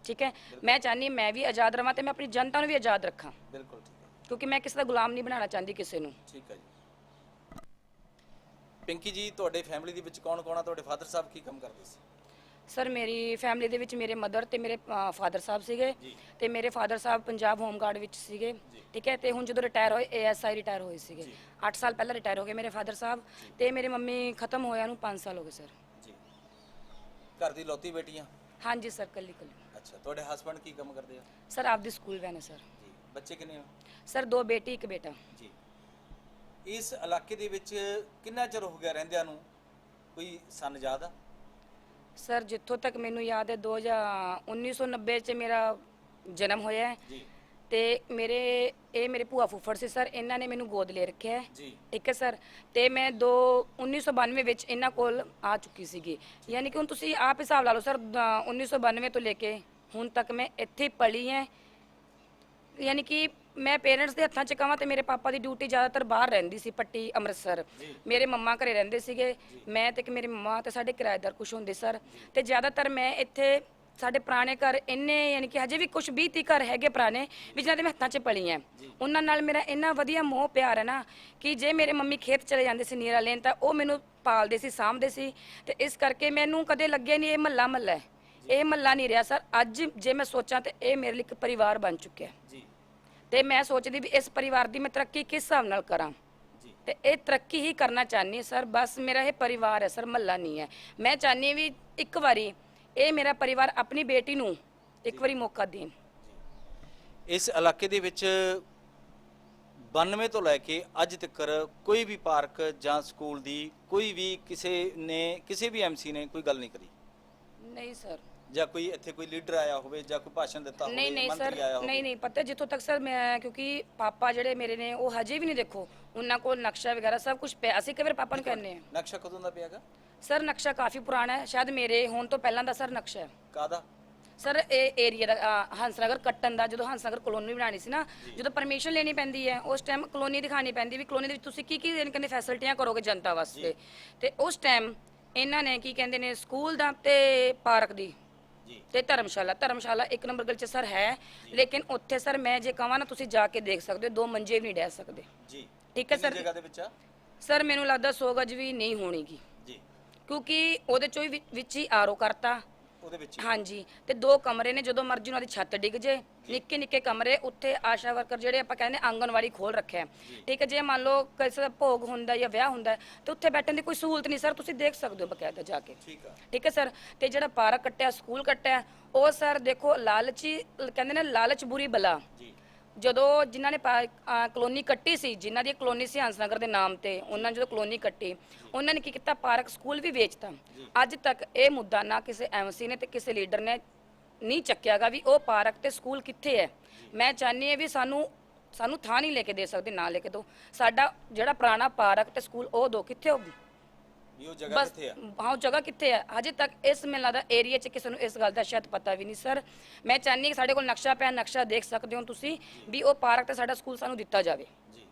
ਠੀਕ ਹੈ। ਮੈਂ ਚਾਹੁੰਦੀ ਮੈਂ ਵੀ ਆਜ਼ਾਦ ਰਵਾਂ ਤੇ ਮੈਂ ਆਪਣੀ ਜਨਤਾ ਨੂੰ ਵੀ ਆਜ਼ਾਦ ਰੱਖਾਂ। ਬਿਲਕੁਲ। ਕਿਉਂਕਿ ਮੈਂ ਕਿਸੇ ਦਾ ਗੁਲਾਮ ਨਹੀਂ ਬਣਾਉਣਾ ਚਾਹੁੰਦੀ ਕਿਸੇ ਨੂੰ। ਠੀਕ ਹੈ ਜੀ। ਪਿੰਕੀ ਜੀ ਤੁਹਾਡੇ ਫੈਮਿਲੀ ਦੇ ਵਿੱਚ ਕੌਣ ਕੌਣ ਆ? ਤੁਹਾਡੇ ਫਾਦਰ ਸਾਹਿਬ ਕੀ ਕੰਮ ਕਰਦੇ ਸੀ? ਸਰ ਮੇਰੀ ਫੈਮਿਲੀ ਦੇ ਵਿੱਚ ਮੇਰੇ ਮਦਰ ਤੇ ਮੇਰੇ ਫਾਦਰ ਸਾਹਿਬ ਸੀਗੇ ਤੇ ਮੇਰੇ father Sahib Punjab home guard ਵਿੱਚ ਸੀਗੇ, ਠੀਕ ਹੈ। ਤੇ ਹੁਣ ਜਦੋਂ ਰਿਟਾਇਰ ਹੋਏ ASI ਰਿਟਾਇਰ ਹੋਏ ਸੀਗੇ, 8 ਸਾਲ ਪਹਿਲਾਂ ਰਿਟਾਇਰ ਹੋ ਗਏ ਮੇਰੇ ਫਾਦਰ ਸਾਹਿਬ। ਤੇ ਮੇਰੇ ਮੰਮੀ ਖਤਮ ਹੋਇਆ ਨੂੰ 5 ਸਾਲ ਹੋ ਗਏ ਸਰ। ਜੀ, ਘਰ ਦੀ ਲੌਤੀ ਬੇਟੀਆਂ? ਹਾਂਜੀ ਸਰ, ਕੱਲੀ ਕੱਲੀ। ਅੱਛਾ, ਤੁਹਾਡੇ ਹਸਬੰਡ ਕੀ ਕੰਮ ਕਰਦੇ ਆ? ਸਰ ਆਪਦੀ ਸਕੂਲ ਵੈਨ ਹੈ ਸਰ। ਜੀ, ਬੱਚੇ ਕਿੰਨੇ ਆ? ਸਰ 2 ਬੇਟੀ 1 ਬੇਟਾ। ਜੀ, ਇਸ ਇਲਾਕੇ ਦੇ ਵਿੱਚ ਕਿੰਨਾ ਚਿਰ ਹੋ ਗਿਆ ਰਹਿੰਦਿਆਂ ਨੂੰ, ਕੋਈ ਸਨ ਯਾਦ ਆ? ਸਰ ਜਿੱਥੋਂ ਤੱਕ ਮੈਨੂੰ ਯਾਦ ਹੈ 1990 ਚ ਮੇਰਾ ਜਨਮ ਹੋਇਆ ਹੈ। ਜੀ ਤੇ ਮੇਰੇ ਭੂਆ ਫੁੱਫੜ ਸੀ ਸਰ, ਇਹਨਾਂ ਨੇ ਮੈਨੂੰ ਗੋਦ ਲੈ ਰੱਖਿਆ ਹੈ, ਜੀ ਠੀਕ ਹੈ ਸਰ। ਤੇ ਮੈਂ 1992 ਵਿੱਚ ਇਹਨਾਂ ਕੋਲ ਆ ਚੁੱਕੀ ਸੀਗੀ, ਯਾਨੀ ਕਿ ਹੁਣ ਤੁਸੀਂ ਆਪ ਹਿਸਾਬ ਲਾ ਲਓ ਸਰ, 1992 ਤੋਂ ਲੈ ਕੇ ਹੁਣ ਤੱਕ ਮੈਂ ਇੱਥੇ ਪਲੀ ਹਾਂ। ਯਾਨੀ ਕਿ ਮੈਂ ਪੇਰੈਂਟਸ ਦੇ ਹੱਥਾਂ 'ਚ ਕਹਾਂ ਤੇ ਮੇਰੇ ਪਾਪਾ ਦੀ ਡਿਊਟੀ ਜ਼ਿਆਦਾਤਰ ਬਾਹਰ ਰਹਿੰਦੀ ਸੀ, ਪੱਟੀ ਅੰਮ੍ਰਿਤਸਰ। ਮੇਰੇ ਮੰਮਾ ਘਰੇ ਰਹਿੰਦੇ ਸੀਗੇ, ਮੈਂ ਤੇ ਮੇਰੀ ਮੰਮਾ ਤੇ ਸਾਡੇ ਕਿਰਾਏਦਾਰ ਕੁਛ ਹੁੰਦੇ ਸਰ। ਤੇ ਜ਼ਿਆਦਾਤਰ ਮੈਂ ਇੱਥੇ ਸਾਡੇ ਪੁਰਾਣੇ ਘਰ ਇੰਨੇ, ਯਾਨੀ ਕਿ ਹਜੇ ਵੀ ਕੁਝ 20-30 ਘਰ ਹੈਗੇ ਪੁਰਾਣੇ ਵੀ ਜਿਹਨਾਂ ਦੇ ਮੈਂ ਹੱਥਾਂ 'ਚ ਪਲੀ ਐ। ਉਹਨਾਂ ਨਾਲ ਮੇਰਾ ਇੰਨਾ ਵਧੀਆ ਮੋਹ ਪਿਆਰ ਹੈ ਨਾ ਕਿ ਜੇ ਮੇਰੇ ਮੰਮੀ ਖੇਤ ਚਲੇ ਜਾਂਦੇ ਸੀ ਨੀਰਾ ਲੈਣ ਤਾਂ ਉਹ ਮੈਨੂੰ ਪਾਲਦੇ ਸੀ, ਸਾਂਭਦੇ ਸੀ। ਤੇ ਇਸ ਕਰਕੇ ਮੈਨੂੰ ਕਦੇ ਲੱਗਿਆ ਨਹੀਂ ਇਹ ਮਹੱਲਾ ਹੈ, ਇਹ ਮਹੱਲਾ ਨਹੀਂ ਰਿਹਾ ਸਰ। ਅੱਜ ਜੇ ਮੈਂ ਸੋਚਾਂ ਤੇ ਇਹ ਮੇਰੇ ਲਈ ਇੱਕ ਪਰਿਵਾਰ ਬਣ ਚੁੱਕਿਆ ਜੀ। ਤੇ ਮੈਂ ਸੋਚਦੀ ਵੀ ਇਸ ਪਰਿਵਾਰ ਦੀ ਮੈਂ ਤਰੱਕੀ ਕਿਸ ਹਿਸਾਬ ਨਾਲ ਕਰਾਂ ਤੇ ਇਹ ਤਰੱਕੀ ਹੀ ਕਰਨਾ ਚਾਹਨੀ ਸਰ। ਬਸ ਮੇਰਾ ਇਹ ਪਰਿਵਾਰ ਹੈ ਸਰ, ਮਹੱਲਾ ਨਹੀਂ ਹੈ। ਮੈਂ ਚਾਹਨੀ ਵੀ ਇੱਕ ਵਾਰੀ ਇਹ ਮੇਰਾ ਪਰਿਵਾਰ ਆਪਣੀ ਬੇਟੀ ਨੂੰ ਇੱਕ ਵਾਰੀ ਮੌਕਾ ਦੇਣ। ਇਸ ਇਲਾਕੇ ਦੇ ਵਿੱਚ 92 ਤੋਂ ਲੈ ਕੇ ਅੱਜ ਤੱਕ ਕੋਈ ਵੀ ਪਾਰਕ ਜਾਂ ਸਕੂਲ ਦੀ ਕੋਈ ਵੀ ਕਿਸੇ ਵੀ MC ਨੇ ਕੋਈ ਗੱਲ ਨਹੀਂ ਕਰੀ? ਨਹੀਂ ਸਰ। ਜਾਂ ਕੋਈ ਇੱਥੇ ਕੋਈ ਲੀਡਰ ਆਇਆ ਹੋਵੇ ਜਾਂ ਕੋਈ ਭਾਸ਼ਣ ਦਿੱਤਾ ਹੋਵੇ, ਨਹੀਂ ਸਰ, ਮੰਤਰੀ ਆਇਆ ਹੋਵੇ? ਨਹੀਂ ਪਤਾ। ਜਿੱਥੋਂ ਤੱਕ ਸਰ ਮੈਂ, ਕਿਉਂਕਿ ਪਾਪਾ ਜਿਹੜੇ ਮੇਰੇ ਨੇ ਉਹ ਹਜੇ ਵੀ ਨਹੀਂ, ਦੇਖੋ ਉਹਨਾਂ ਕੋਲ ਨਕਸ਼ਾ ਵਗੈਰਾ ਸਭ ਕੁਝ ਪਿਆ। ਅਸੀਂ ਕਈ ਵਾਰ ਪਾਪਾ ਨੂੰ ਕਹਿੰਦੇ ਆ ਨਕਸ਼ਾ ਕਦੋਂ ਦਾ ਪਿਆਗਾ? ਸਰ ਨਕਸ਼ਾ ਕਾਫੀ ਪੁਰਾਣਾ ਹੈ, ਸ਼ਾਇਦ ਮੇਰੇ ਹੋਣ ਤੋਂ ਪਹਿਲਾਂ ਦਾ ਸਰ ਨਕਸ਼ਾ ਹੈ। ਕਾਹਦਾ? ਸਰ ਇਹ ਏਰੀਆ ਦਾ ਹੰਸਨਗਰ ਕੱਟਣ ਦਾ, ਜਦੋਂ ਹੰਸਨਗਰ ਕਲੋਨੀ ਬਣਾਣੀ ਸੀ ਨਾ, ਜਦੋਂ ਪਰਮਿਸ਼ਨ ਲੈਣੀ ਪੈਂਦੀ ਹੈ ਉਸ ਟਾਈਮ ਕਲੋਨੀ ਦਿਖਾਣੀ ਪੈਂਦੀ ਵੀ ਕਲੋਨੀ ਦੇ ਵਿੱਚ ਤੁਸੀਂ ਕੀ ਕਹਿੰਦੇ ਫੈਸਿਲਿਟੀਆਂ ਕਰੋਗੇ ਜਨਤਾ ਵਾਸਤੇ। ਤੇ ਉਸ ਟਾਈਮ ਇਹਨਾਂ ਨੇ ਕੀ ਕਹਿੰਦੇ ਨੇ ਸਕੂਲ ਦਾ ਤੇ ਪਾਰਕ ਦੀ ਤੇ ਧਰਮਸ਼ਾਲਾ 1 ਨੰਬਰ ਗਲ ਚ ਸਰ ਹੈ। ਲੇਕਿਨ ਉੱਥੇ ਸਰ ਮੈਂ ਜੇ ਕਹਾਂ ਨਾ ਤੁਸੀਂ ਜਾ ਕੇ ਦੇਖ ਸਕਦੇ ਹੋ, 2 ਮੰਜੇ ਵੀ ਨਹੀਂ ਡਹਿ ਸਕਦੇ ਜੀ। ਠੀਕ ਹੈ ਸਰ। ਜਗ੍ਹਾ ਦੇ ਵਿੱਚ ਆ ਸਰ ਮੈਨੂੰ ਲੱਗਦਾ 100 ਗਜ ਵੀ ਨਹੀਂ ਹੋਣੀਗੀ ਜੀ, ਕਿਉਂਕਿ ਉਹਦੇ ਚੋਂ ਹੀ ਵਿੱਚ ਹੀ ਆਰਓ ਕਰਤਾ ਉਹਦੇ ਵਿੱਚ ਹਾਂਜੀ। ਤੇ 2 ਕਮਰੇ ਨੇ, ਜਦੋਂ ਮਰਜ਼ੀ ਉਹਨਾਂ ਦੀ ਛੱਤ ਡਿੱਗ ਜੇ, ਨਿੱਕੇ ਨਿੱਕੇ ਕਮਰੇ। ਉੱਥੇ ਆਸ਼ਾ ਵਰਕਰ ਜਿਹੜੇ ਆਪਾਂ ਕਹਿੰਦੇ ਆਂਗਨਵਾੜੀ ਖੋਲ ਰੱਖਿਆ, ਠੀਕ ਹੈ। ਜੇ ਮੰਨ ਲਓ ਕਿਸੇ ਦਾ ਭੋਗ ਹੁੰਦਾ ਜਾਂ ਵਿਆਹ ਹੁੰਦਾ ਤੇ ਉੱਥੇ ਬੈਠਣ ਦੀ ਕੋਈ ਸਹੂਲਤ ਨਹੀਂ ਸਰ, ਤੁਸੀਂ ਦੇਖ ਸਕਦੇ ਹੋ ਬਕਾਇਦਾ ਜਾ ਕੇ, ਠੀਕ ਹੈ ਸਰ। ਤੇ ਜਿਹੜਾ ਪਾਰਕ ਕੱਟਿਆ, ਸਕੂਲ ਕੱਟਿਆ, ਉਹ ਸਰ ਦੇਖੋ ਲਾਲਚੀ ਕਹਿੰਦੇ ਨੇ, ਲਾਲਚ ਬੁਰੀ ਬਲਾ। ਜਦੋਂ ਜਿਨ੍ਹਾਂ ਨੇ ਕਲੋਨੀ ਕੱਟੀ ਸੀ, ਜਿਨ੍ਹਾਂ ਦੀ ਕਲੋਨੀ ਸੀ ਹੰਸਨਗਰ ਦੇ ਨਾਮ ਤੇ, ਉਹਨਾਂ ਨੇ ਜਦੋਂ ਕਲੋਨੀ ਕੱਟੀ ਉਹਨਾਂ ਨੇ ਕੀ ਕੀਤਾ, ਪਾਰਕ ਸਕੂਲ ਵੀ ਵੇਚਤਾ। ਅੱਜ ਤੱਕ ਇਹ ਮੁੱਦਾ ਨਾ ਕਿਸੇ MC ਨੇ ਤੇ ਕਿਸੇ ਲੀਡਰ ਨੇ ਨਹੀਂ ਚੱਕਿਆਗਾ ਵੀ ਉਹ ਪਾਰਕ ਤੇ ਸਕੂਲ ਕਿੱਥੇ ਹੈ। ਮੈਂ ਚਾਹੁੰਦੀ ਹਾਂ ਵੀ ਸਾਨੂੰ ਥਾਂ ਨਹੀਂ ਲੈ ਕੇ ਦੇ ਸਕਦੇ, ਨਾ ਲੈ ਕੇ ਦਿਓ। ਸਾਡਾ ਜਿਹੜਾ ਪੁਰਾਣਾ ਪਾਰਕ ਤੇ ਸਕੂਲ ਉਹ ਦੋ, ਕਿੱਥੇ ਹੋ ਵੀ ਉਹ ਜਗ੍ਹਾ ਕਿੱਥੇ ਆ? ਹਾਂ ਉਹ ਜਗ੍ਹਾ ਕਿੱਥੇ ਹੈ? ਹਜੇ ਤੱਕ ਇਸ ਮੈਨੂੰ ਲੱਗਦਾ ਏਰੀਆ 'ਚ ਕਿਸੇ ਨੂੰ ਇਸ ਗੱਲ ਦਾ ਸ਼ਾਇਦ ਪਤਾ ਵੀ ਨਹੀਂ ਸਰ। ਮੈਂ ਚਾਹੁੰਦੀ ਕਿ ਸਾਡੇ ਕੋਲ ਨਕਸ਼ਾ ਪਿਆ, ਨਕਸ਼ਾ ਦੇਖ ਸਕਦੇ ਹੋ ਤੁਸੀਂ ਵੀ ਉਹ ਪਾਰਕ ਤੇ ਸਾਡਾ ਸਕੂਲ ਸਾਨੂੰ ਦਿੱਤਾ ਜਾਵੇ।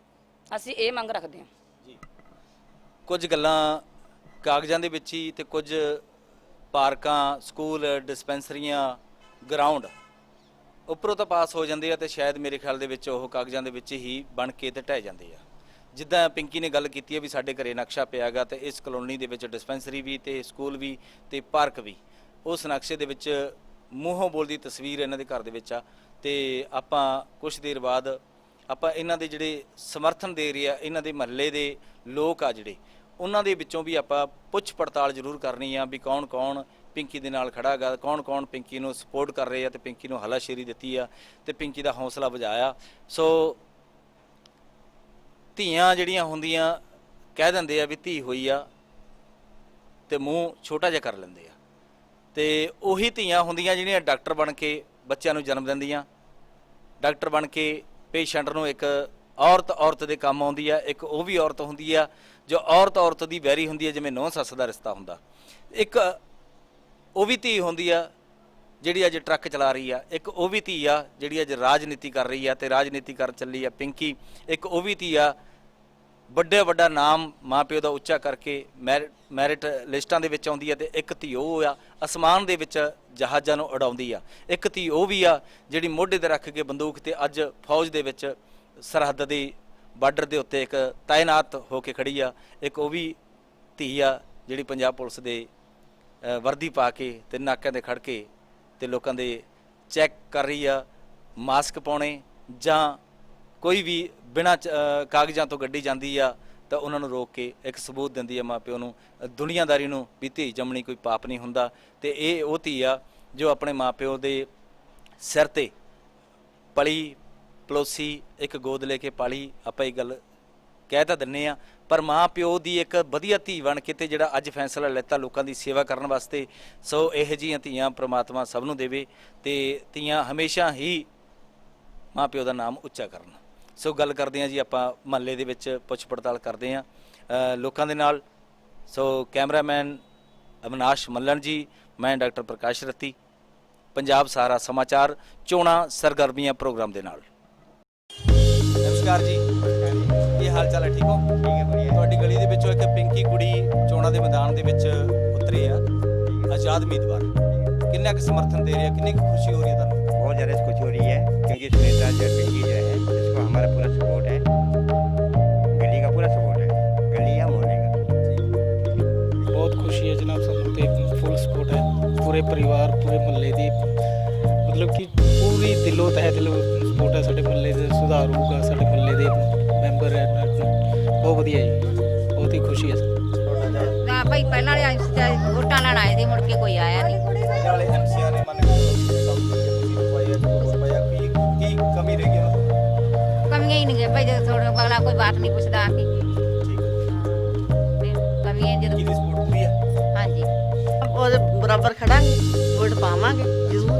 ਅਸੀਂ ਇਹ ਮੰਗ ਰੱਖਦੇ ਹਾਂ ਜੀ। ਕੁਝ ਗੱਲਾਂ ਕਾਗਜ਼ਾਂ ਦੇ ਵਿੱਚ ਹੀ ਤੇ ਕੁਝ ਪਾਰਕਾਂ, ਸਕੂਲ, ਡਿਸਪੈਂਸਰੀਆਂ, ਗਰਾਊਂਡ ਉੱਪਰੋਂ ਤਾਂ ਪਾਸ ਹੋ ਜਾਂਦੇ ਆ ਤੇ ਸ਼ਾਇਦ ਮੇਰੇ ਖਿਆਲ ਦੇ ਵਿੱਚ ਉਹ ਕਾਗਜ਼ਾਂ ਦੇ ਵਿੱਚ ਹੀ ਬਣ ਕੇ ਤੇ ਢਹਿ ਜਾਂਦੇ ਆ। ਜਿੱਦਾਂ ਪਿੰਕੀ ਨੇ ਗੱਲ ਕੀਤੀ ਹੈ ਵੀ ਸਾਡੇ ਘਰੇ ਨਕਸ਼ਾ ਪਿਆਗਾ ਤੇ ਇਸ ਕਲੋਨੀ ਦੇ ਵਿੱਚ ਡਿਸਪੈਂਸਰੀ ਵੀ ਤੇ ਸਕੂਲ ਵੀ ਤੇ ਪਾਰਕ ਵੀ ਉਸ ਨਕਸ਼ੇ ਦੇ ਵਿੱਚ ਮੂੰਹੋਂ ਬੋਲਦੀ ਤਸਵੀਰ ਇਹਨਾਂ ਦੇ ਘਰ ਦੇ ਵਿੱਚ ਆ। ਤੇ ਆਪਾਂ ਕੁਝ ਦੇਰ ਬਾਅਦ ਆਪਾਂ ਇਹਨਾਂ ਦੇ ਜਿਹੜੇ ਸਮਰਥਨ ਦੇ ਰਹੇ ਆ, ਇਹਨਾਂ ਦੇ ਮਹੱਲੇ ਦੇ ਲੋਕ ਆ ਜਿਹੜੇ, ਉਹਨਾਂ ਦੇ ਵਿੱਚੋਂ ਵੀ ਆਪਾਂ ਪੁੱਛ ਪੜਤਾਲ ਜ਼ਰੂਰ ਕਰਨੀ ਆ ਵੀ ਕੌਣ ਪਿੰਕੀ ਦੇ ਨਾਲ ਖੜਾ ਗਾ, ਕੌਣ ਪਿੰਕੀ ਨੂੰ ਸਪੋਰਟ ਕਰ ਰਹੇ ਆ ਤੇ ਪਿੰਕੀ ਨੂੰ ਹਲਾਸ਼ੇਰੀ ਦਿੱਤੀ ਆ ਤੇ ਪਿੰਕੀ ਦਾ ਹੌਸਲਾ ਵਜਾਇਆ। ਸੋ ਧੀਆਂ ਜਿਹੜੀਆਂ ਹੁੰਦੀਆਂ ਕਹਿ ਦਿੰਦੇ ਆ ਵੀ ਧੀ ਹੋਈ ਆ ਤੇ ਮੂੰਹ ਛੋਟਾ ਜਿਹਾ ਕਰ ਲੈਂਦੇ ਆ, ਤੇ ਉਹੀ ਧੀਆਂ ਹੁੰਦੀਆਂ ਜਿਹੜੀਆਂ ਡਾਕਟਰ ਬਣ ਕੇ ਬੱਚਿਆਂ ਨੂੰ ਜਨਮ ਦਿੰਦੀਆਂ, ਡਾਕਟਰ ਬਣ ਕੇ ਪੇਸ਼ੈਂਟ ਨੂੰ, ਇੱਕ ਔਰਤ ਦੇ ਕੰਮ ਆਉਂਦੀ ਆ। ਇੱਕ ਉਹ ਵੀ ਔਰਤ ਹੁੰਦੀ ਆ ਜੋ ਔਰਤ ਦੀ ਵੈਰੀ ਹੁੰਦੀ ਆ, ਜਿਵੇਂ ਨੂੰਹ ਸੱਸ ਦਾ ਰਿਸ਼ਤਾ ਹੁੰਦਾ। ਇੱਕ ਉਹ ਵੀ ਧੀ ਹੁੰਦੀ ਆ ਜਿਹੜੀ ਅੱਜ ਟਰੱਕ ਚਲਾ ਰਹੀ ਆ। ਇੱਕ ਉਹ ਵੀ ਧੀ ਆ ਜਿਹੜੀ ਅੱਜ ਰਾਜਨੀਤੀ ਕਰ ਰਹੀ ਆ ਤੇ ਰਾਜਨੀਤੀ ਕਰ ਚੱਲੀ ਆ ਪਿੰਕੀ। ਇੱਕ ਉਹ ਵੀ ਧੀ ਆ ਵੱਡਾ ਨਾਮ ਮਾਂ ਪਿਓ ਦਾ ਉੱਚਾ ਕਰਕੇ ਮੈਰਿਟ ਲਿਸਟਾਂ ਦੇ ਵਿੱਚ ਆਉਂਦੀ ਆ। ਤੇ ਇੱਕ ਧੀ ਉਹ ਆ ਅਸਮਾਨ ਦੇ ਵਿੱਚ ਜਹਾਜ਼ਾਂ ਨੂੰ ਉਡਾਉਂਦੀ ਆ। ਇੱਕ ਧੀ ਉਹ ਵੀ ਆ ਜਿਹੜੀ ਮੋਢੇ ਤੇ ਰੱਖ ਕੇ ਬੰਦੂਕ ਤੇ ਅੱਜ ਫੌਜ ਦੇ ਵਿੱਚ ਸਰਹੱਦ ਦੀ ਬਾਰਡਰ ਦੇ ਉੱਤੇ ਇੱਕ ਤਾਇਨਾਤ ਹੋ ਕੇ ਖੜੀ ਆ। ਇੱਕ ਉਹ ਵੀ ਧੀ ਆ ਜਿਹੜੀ ਪੰਜਾਬ ਪੁਲਿਸ ਦੇ ਵਰਦੀ ਪਾ ਕੇ ਤੇ ਨਾਕਿਆਂ ਤੇ ਖੜ ਕੇ ਤੇ ਲੋਕਾਂ ਦੇ ਚੈੱਕ ਕਰ ਰਹੀ ਆ, ਮਾਸਕ ਪਾਉਣੇ ਜਾਂ ਕੋਈ ਵੀ ਬਿਨਾਂ ਕਾਗਜ਼ਾਂ ਤੋਂ ਗੱਡੀ ਜਾਂਦੀ ਆ ਤਾਂ ਉਹਨਾਂ ਨੂੰ ਰੋਕ ਕੇ ਇੱਕ ਸਬੂਤ ਦਿੰਦੀ ਆ ਮਾਂ ਪਿਓ ਨੂੰ, ਦੁਨੀਆਦਾਰੀ ਨੂੰ, ਵੀ ਧੀ ਜੰਮਣੀ ਕੋਈ ਪਾਪ ਨਹੀਂ ਹੁੰਦਾ। ਤੇ ਇਹ ਉਹ ਧੀ ਆ ਜੋ ਆਪਣੇ ਮਾਂ ਪਿਓ ਦੇ ਸਿਰ ਤੇ ਪਲੀ ਪਲੋਸੀ, ਇੱਕ ਗੋਦ ਲੈ ਕੇ ਪਾਲੀ। ਆਪਾਂ ਇਹ ਗੱਲ ਕਹਿ ਤਾਂ ਦਿੰਦੇ ਆ, ਪਰ ਮਾਂ ਪਿਓ ਦੀ ਇੱਕ ਵਧੀਆ ਧੀ ਬਣ ਕੇ ਤੇ ਜਿਹੜਾ ਅੱਜ ਫੈਸਲਾ ਲੈਤਾ ਲੋਕਾਂ ਦੀ ਸੇਵਾ ਕਰਨ ਵਾਸਤੇ, ਸੋ ਇਹੋ ਜਿਹੀਆਂ ਧੀਆਂ ਪ੍ਰਮਾਤਮਾ ਸਭ ਨੂੰ ਦੇਵੇ ਤੇ ਧੀਆਂ ਹਮੇਸ਼ਾ ਹੀ ਮਾਂ ਪਿਓ ਦਾ ਨਾਮ ਉੱਚਾ ਕਰਨ। ਸੋ ਗੱਲ ਕਰਦੇ ਹਾਂ ਜੀ, ਆਪਾਂ ਮਹੱਲੇ ਦੇ ਵਿੱਚ ਪੁੱਛ ਪੜਤਾਲ ਕਰਦੇ ਹਾਂ ਲੋਕਾਂ ਦੇ ਨਾਲ। ਸੋ ਕੈਮਰਾਮੈਨ ਅਵਿਨਾਸ਼ ਮੱਲਣ ਜੀ, ਮੈਂ ਡਾਕਟਰ ਪ੍ਰਕਾਸ਼ ਰੱਤੀ, ਪੰਜਾਬ ਸਹਾਰਾ ਸਮਾਚਾਰ ਚੋਣਾਂ ਸਰਗਰਮੀਆਂ ਪ੍ਰੋਗਰਾਮ ਦੇ ਨਾਲ। ਨਮਸਕਾਰ ਜੀ, ਕੀ ਹਾਲ ਚਾਲ ਹੈ? ਠੀਕ ਹੋ? ਠੀਕ ਹੈ, ਵਧੀਆ। ਤੁਹਾਡੀ ਗਲੀ ਦੇ ਵਿੱਚੋਂ ਇੱਕ ਪਿੰਕੀ ਕੁੜੀ ਚੋਣਾਂ ਦੇ ਮੈਦਾਨ ਦੇ ਵਿੱਚ ਉਤਰੀ ਆ, ਆਜ਼ਾਦ ਉਮੀਦਵਾਰ। ਕਿੰਨਾ ਕੁ ਸਮਰਥਨ ਦੇ ਰਿਹਾ, ਕਿੰਨੀ ਕੁ ਖੁਸ਼ੀ ਹੋ ਰਹੀ ਹੈ ਤੁਹਾਨੂੰ? बहुत ज़्यादा खुशी हो रही है क्योंकि सुनीता जयपिंकी जो है इसको हमारा पूरा सपोर्ट है, गली का पूरा सपोर्ट है, गली या मोहल्ले का। बहुत खुशी है जनाब, ਸਾਨੂੰ ਤੇ ਫੁੱਲ ਸਪੋਰਟ ਹੈ ਪੂਰੇ ਪਰਿਵਾਰ ਪੂਰੇ ਮਹੱਲੇ ਦੀ, ਮਤਲਬ ਕਿ ਪੂਰੀ ਦਿਲੋਂ ਤਹਿ ਦਿਲੋਂ ਸਪੋਰਟ ਹੈ। ਸਾਡੇ ਮਹੱਲੇ ਦੇ ਸੁਧਾਰ ਹੋਊਗਾ, ਸਾਡੇ ਮਹੱਲੇ ਦੇ ਮੈਂਬਰ ਹੈ, ਬਹੁਤ ਵਧੀਆ ਜੀ, ਬਹੁਤ ਹੀ ਖੁਸ਼ੀ ਹੈ। ਨਾ ਭਾਈ ਪਹਿਲਾਂ ਵਾਲੇ ਵੋਟਾਂ ਲੈਣ ਆਏ ਸੀ, ਮੁੜ ਕੇ ਕੋਈ ਆਇਆ ਨਹੀਂ। ਵਾਲੇ ਐਮਸੀਆਂ ਨੇ ਮੰਨ ਕੇ ਕੀ ਕਮੀ ਰਹਿ ਗਈ ਉਹਨਾਂ ਤੋਂ? ਕਮੀਆਂ ਹੀ ਨਹੀਂ ਗਏ ਭਾਈ, ਜਦੋਂ ਥੋੜਾ ਬਗਲਾ ਕੋਈ ਬਾਤ ਨਹੀਂ ਪੁੱਛਦਾ ਆ ਕੇ। ਕਮੀਆਂ ਜਦੋਂ ਕਿਹਦੀ ਸਪੋਰਟ ਪੂਰੀ ਹੈ? ਹਾਂਜੀ ਉਹਦੇ ਬਰਾਬਰ ਖੜਾਂਗੇ, ਵੋਟ ਪਾਵਾਂਗੇ ਜ਼ਰੂਰ।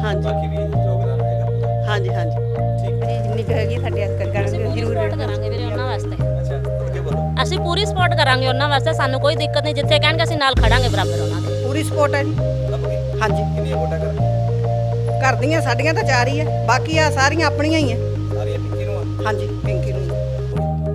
ਹਾਂਜੀ ਬਾਕੀ ਵੀ ਯੋਗਦਾਨ ਹੈਗਾ। ਹਾਂਜੀ ਹਾਂਜੀ ਠੀਕ ਹੈ, ਜਿੰਨੀ ਕੁ ਹੈਗੀ ਸਾਡੀ ਅਸਕਰ ਅਸੀਂ ਕਰਾਂਗੇ ਪੂਰੀ ਜ਼ਰੂਰ। ਸਪੋਰਟ ਕਰਾਂਗੇ ਵੀਰੇ ਉਹਨਾਂ ਵਾਸਤੇ। ਅੱਛਾ ਅੱਗੇ ਬੋਲੋ। ਅਸੀਂ ਪੂਰੀ ਸਪੋਰਟ ਕਰਾਂਗੇ ਉਹਨਾਂ ਵਾਸਤੇ, ਸਾਨੂੰ ਕੋਈ ਦਿੱਕਤ ਨਹੀਂ, ਜਿੱਥੇ ਕਹਿਣਗੇ ਅਸੀਂ ਨਾਲ ਖੜਾਂਗੇ ਬਰਾਬਰ ਉਹਨਾਂ ਦੇ। ਪੂਰੀ ਸਪੋਰਟ ਹੈ ਜੀ। ਲੱਭ ਗਏ ਹਾਂਜੀ ਕਿੰਨੀਆਂ ਵੋਟਾਂ ਕਰ ਕਰਦੀਆਂ, ਸਾਡੀਆਂ ਤਾਂ 4 ਹੀ ਹੈ, ਬਾਕੀ ਆ ਸਾਰੀਆਂ ਆਪਣੀਆਂ ਹੀ ਹੈ। ਸਾਰੀਆਂ ਪਿੰਕੀ ਨੂੰ ਆ? ਹਾਂਜੀ ਪਿੰਕੀ ਨੂੰ।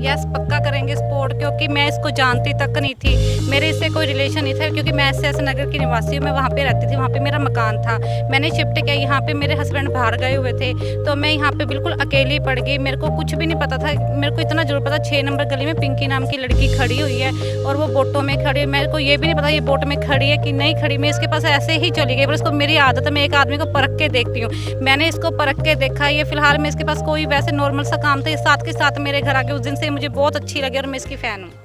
यस पक्का करेंगे सपोर्ट, क्योंकि मैं इसको जानती तक नहीं थी, मेरे इससे कोई रिलेशन नहीं था, क्योंकि मैं एस नगर की निवासी हूँ, मैं वहाँ पे रहती थी, वहाँ पे मेरा मकान था, मैंने शिफ्ट किया यहाँ पे, मेरे हस्बैंड बाहर गए हुए थे, तो मैं यहाँ पे बिल्कुल अकेली पड़ गई, मेरे को कुछ भी नहीं पता था। मेरे को इतना जरूर पता 6 नंबर गली में पिंकी नाम की लड़की खड़ी हुई है और वो वोटों में खड़ी है, मेरे को ये भी नहीं पता ये वोट में खड़ी है कि नहीं खड़ी, मैं इसके पास ऐसे ही चली गई। पर इसको मेरी आदत है, मैं एक आदमी को परख के देखती हूँ, मैंने इसको परख के देखा। ये फिलहाल मैं इसके पास कोई वैसे नॉर्मल सा काम था, साथ के साथ मेरे घर आके उस दिन से मुझे बहुत अच्छी लगी और मैं इसकी फ़ैन हूँ।